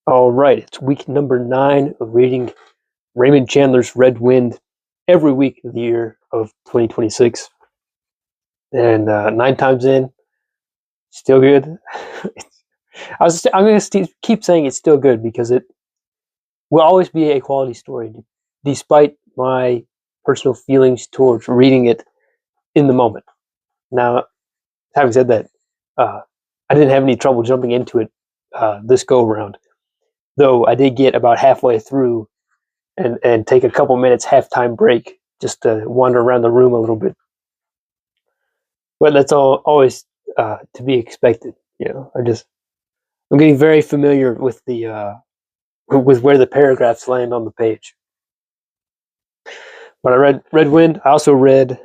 All right, it's week number 9 of reading Raymond Chandler's Red Wind every week of the year of 2026. And 9 times in, still good. I'm going to keep saying it's still good because it will always be a quality story, despite my personal feelings towards reading it in the moment. Now, having said that, I didn't have any trouble jumping into it this go around, though I did get about halfway through and take a couple minutes halftime break just to wander around the room a little bit. But that's always to be expected. I'm getting very familiar with the with where the paragraphs land on the page. But I read Red Wind. I also read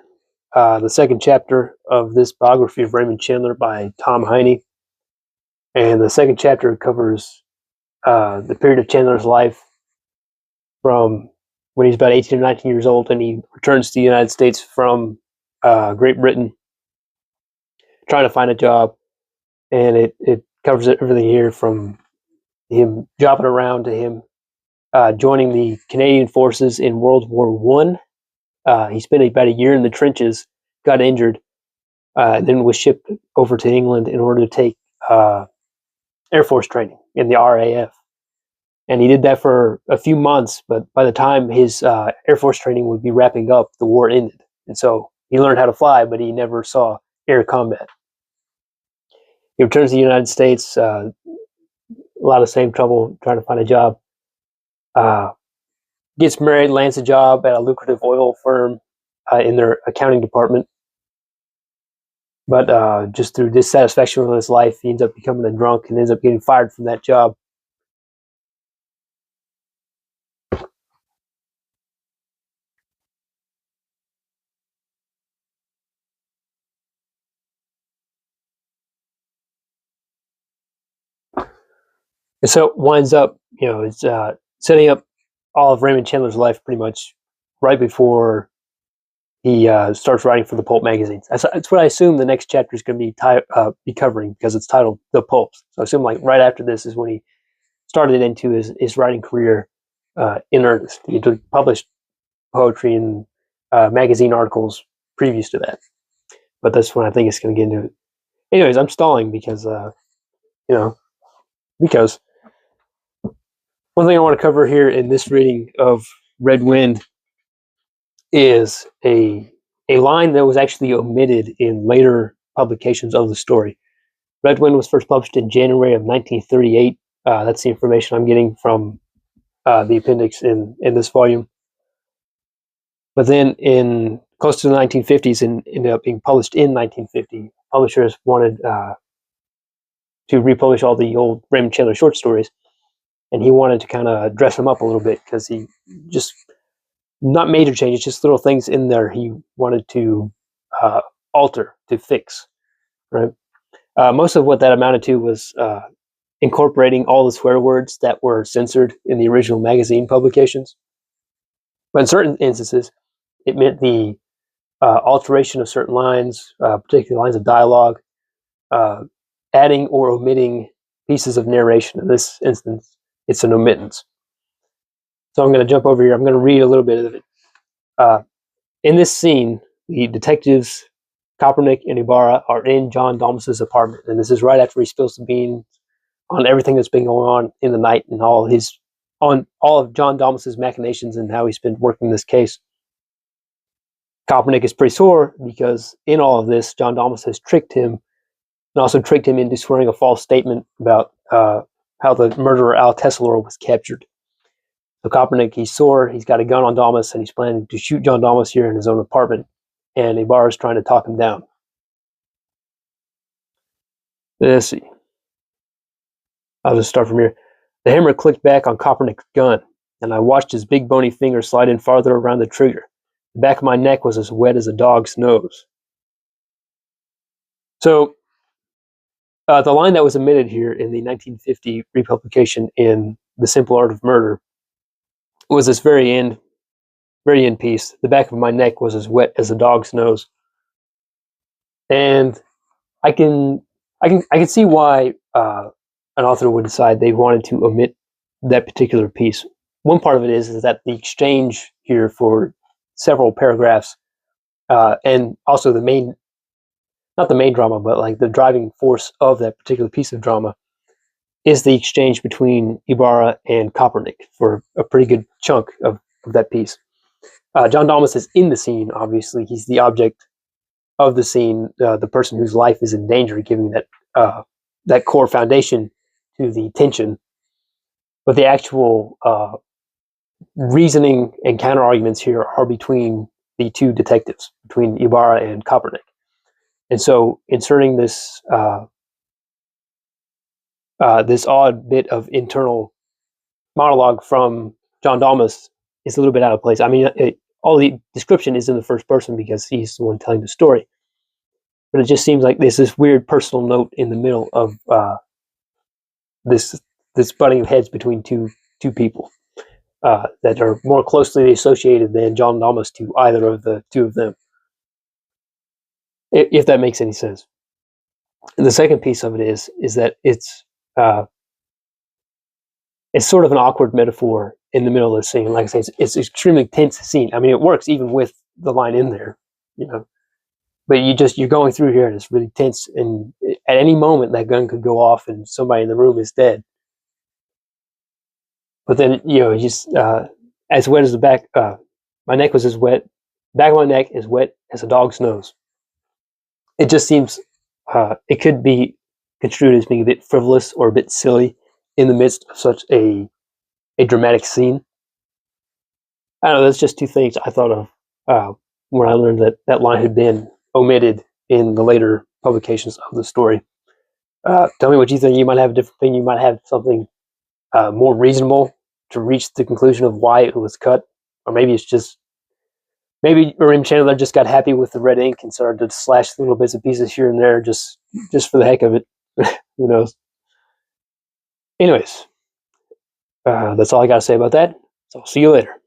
the second chapter of this biography of Raymond Chandler by Tom Heine, and the second chapter covers the period of Chandler's life from when he's about 18 or 19 years old and he returns to the United States from Great Britain trying to find a job. And it covers everything here from him jobbing around to him joining the Canadian forces in World War One. He spent about a year in the trenches, got injured, and then was shipped over to England in order to take Air Force training in the RAF. And he did that for a few months, but by the time his Air Force training would be wrapping up, the war ended. And so he learned how to fly, but he never saw air combat. He returns to the United States, a lot of the same trouble trying to find a job. Gets married, lands a job at a lucrative oil firm in their accounting department. But just through dissatisfaction with his life, he ends up becoming a drunk and ends up getting fired from that job. And so it winds up, it's setting up all of Raymond Chandler's life pretty much right before he starts writing for the pulp magazines. That's what I assume the next chapter is going to be covering because it's titled The Pulps. So I assume like right after this is when he started into his writing career in earnest. He published poetry and magazine articles previous to that. But that's when I think it's going to get into it. Anyways, I'm stalling because, because one thing I want to cover here in this reading of Red Wind is a line that was actually omitted in later publications of the story. Red Wind was first published in January of 1938. That's the information I'm getting from the appendix in this volume. But then in close to the 1950s and ended up being published in 1950, publishers wanted to republish all the old Raymond Chandler short stories. And he wanted to kind of dress them up a little bit because he just, not major changes, just little things in there he wanted to alter, to fix, right? Most of what that amounted to was incorporating all the swear words that were censored in the original magazine publications. But in certain instances, it meant the alteration of certain lines, particularly lines of dialogue, adding or omitting pieces of narration. In this instance, it's an omittance. So I'm going to jump over here. I'm going to read a little bit of it. In this scene, the detectives Kopernik and Ibarra are in John Domus's apartment, and this is right after he spills the beans on everything that's been going on in the night and all of John Domus's machinations and how he's been working this case. Kopernik is pretty sore because in all of this, John Domus has tricked him and also tricked him into swearing a false statement about how the murderer Al Tesselor was captured. So Kopernik, he's sore, he's got a gun on Domus, and he's planning to shoot John Domus here in his own apartment, and Ibarra is trying to talk him down. Let's see. I'll just start from here. The hammer clicked back on Kopernik's gun, and I watched his big bony finger slide in farther around the trigger. The back of my neck was as wet as a dog's nose. So the line that was omitted here in the 1950 republication in The Simple Art of Murder was this very end piece. The back of my neck was as wet as a dog's nose. And I can see why an author would decide they wanted to omit that particular piece. One part of it is that the exchange here for several paragraphs, and also the main, not the main drama, but like the driving force of that particular piece of drama, is the exchange between Ibarra and Kopernik for a pretty good chunk of that piece. John Domus is in the scene, obviously. He's the object of the scene, the person whose life is in danger, giving that core foundation to the tension. But the actual reasoning and counter arguments here are between the two detectives, between Ibarra and Kopernik. And so inserting this this odd bit of internal monologue from John Domus is a little bit out of place. I mean, all the description is in the first person because he's the one telling the story. But it just seems like there's this weird personal note in the middle of this butting of heads between two people that are more closely associated than John Domus to either of the two of them, if that makes any sense. And the second piece of it is that it's sort of an awkward metaphor in the middle of the scene. Like I say, it's extremely tense scene. I mean, it works even with the line in there, you know. But you're going through here and it's really tense, and at any moment that gun could go off and somebody in the room is dead. But then, you know, just as wet as the back, my neck was as wet, back of my neck as wet as a dog's nose. It just seems it could be construed as being a bit frivolous or a bit silly in the midst of such a dramatic scene. I don't know, that's just two things I thought of when I learned that line had been omitted in the later publications of the story. Tell me what you think. You might have a different thing. You might have something more reasonable to reach the conclusion of why it was cut. Or maybe it's just, maybe Raymond Chandler just got happy with the red ink and started to slash little bits and pieces here and there just for the heck of it. Who knows? Anyways, that's all I got to say about that. So I'll see you later.